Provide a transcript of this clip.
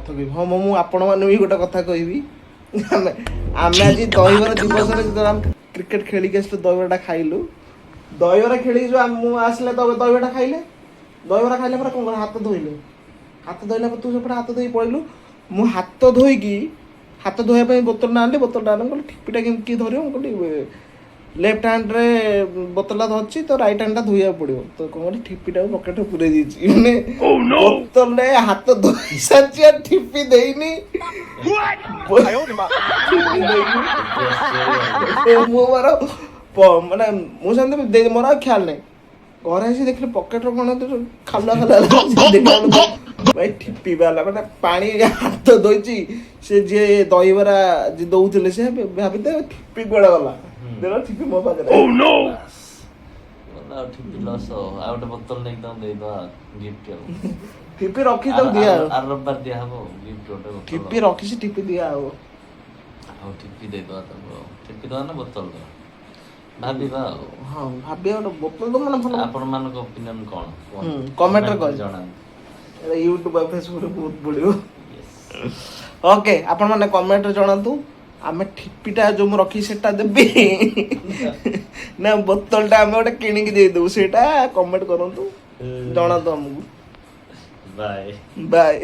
କଥା କହିବି ହଁ ମୁଁ ଆପଣମାନଙ୍କୁ ବି ଗୋଟେ କଥା କହିବି ଆମେ ଆଜି ଦହିବରା ଦିବସରେ ଯେତେବେଳେ ଆମେ କ୍ରିକେଟ ଖେଳିକି ଆସିଲୁ ଦହିବରାଟା ଖାଇଲୁ ଦହିବରା ଖେଳିକି ଯୋଉ ମୁଁ ଆସିଲେ ଦହିବରାଟା ଖାଇଲେ ଦହିବରା ଖାଇଲା ପରେ କଣ କଲେ ହାତ ଧୋଇଲେ ହାତ ଧୋଇଲା ପରେ ତୁ ସେପଟେ ହାତ ଧୋଇ ପଳେଇଲୁ ମୁଁ ହାତ ଧୋଇକି ହାତ ଧୋଇବା ପାଇଁ ବୋତଲଟା ଆଣିଲି ବୋତଲଟା ଆଣିଲି କହିଲି ଠିପିଟା କେମିତି କିଏ ଧରିବ ମୁଁ କହିଲି ଲେଫ୍ଟ ହ୍ୟାଣ୍ଡରେ ବୋତଲଟା ଧରିଛି ତ ରାଇଟ୍ ହ୍ୟାଣ୍ଡଟା ଧୋଇବାକୁ ପଡ଼ିବ ତ କ'ଣ କଲି ଠିପିଟାକୁ ପକେଟରେ ପୁରେଇ ଦେଇଛି ମାନେ ବୋତଲରେ ହାତ ଧୋଇ ସାରିଛି ଆଉ ଠିପି ଦେଇନି ମୁଁ ମୋର ମାନେ ମୁଁ ସେମିତି ମୋର ଆଉ ଖିଆଲ ନାହିଁ ଘରେ ଆସି ଦେଖିଲି ପକେଟର କ'ଣ ଖାଲା ଦେଖିଲା ଭାଇ ଠିପି ବାଲା ମାନେ ପାଣି ହାତ ଧୋଇଛି ସେ ଯିଏ ଦହିବରା ଯିଏ ଦଉଥିଲେ ସେ ଭାବିତେ ଠିପି କୁଆଡ଼େ ଗଲା ଦେଲା ଠିପି ମୋ ପାଖରେ ଠିପି ଲସ୍ ଆଉ ଗୋଟେ ବୋତଲ ନେଇକି ତାଙ୍କୁ ଦେଇଦବା ଗିଫ୍ଟ ଆଉ ଠିପି ରଖି ତାକୁ ଦିଆ ଆର ରବିବାର ଦିଆ ହବ ଗିଫ୍ଟ ଗୋଟେ ଠିପି ରଖିଛି ଠିପି ଦିଆ ହବ ଆଉ ଠିପି ଦେଇଦବା ତାକୁ ଠିପି ଦବା ନା ବୋତଲ ଦବା ଭାବିବା ଆଉ ହଁ ଭାବିବା ଗୋଟେ ବୋତଲ ତ ମାନେ ଭଲ ଆପଣମାନଙ୍କ ଓପିନିଅନ କ'ଣ କମେଣ୍ଟରେ କମେଣ୍ଟ ଜଣାନ୍ତୁ ୟୁଟ୍ୟୁବ ଆଉ ଫେସବୁକରେ ବହୁତ ପଡ଼ିବ ଓକେ ଆପଣମାନେ କମେଣ୍ଟରେ ଜଣାନ୍ତୁ ଆମେ ଠିପିଟା ଯୋଉ ମୁଁ ରଖିଛି ସେଟା ଦେବି ନା ବୋତଲଟା ଆମେ ଗୋଟେ କିଣିକି ଦେଇଦେବୁ ସେଇଟା କମେଣ୍ଟ କରନ୍ତୁ ଜଣାନ୍ତୁ ଆମକୁ ବାଏ ବାଏ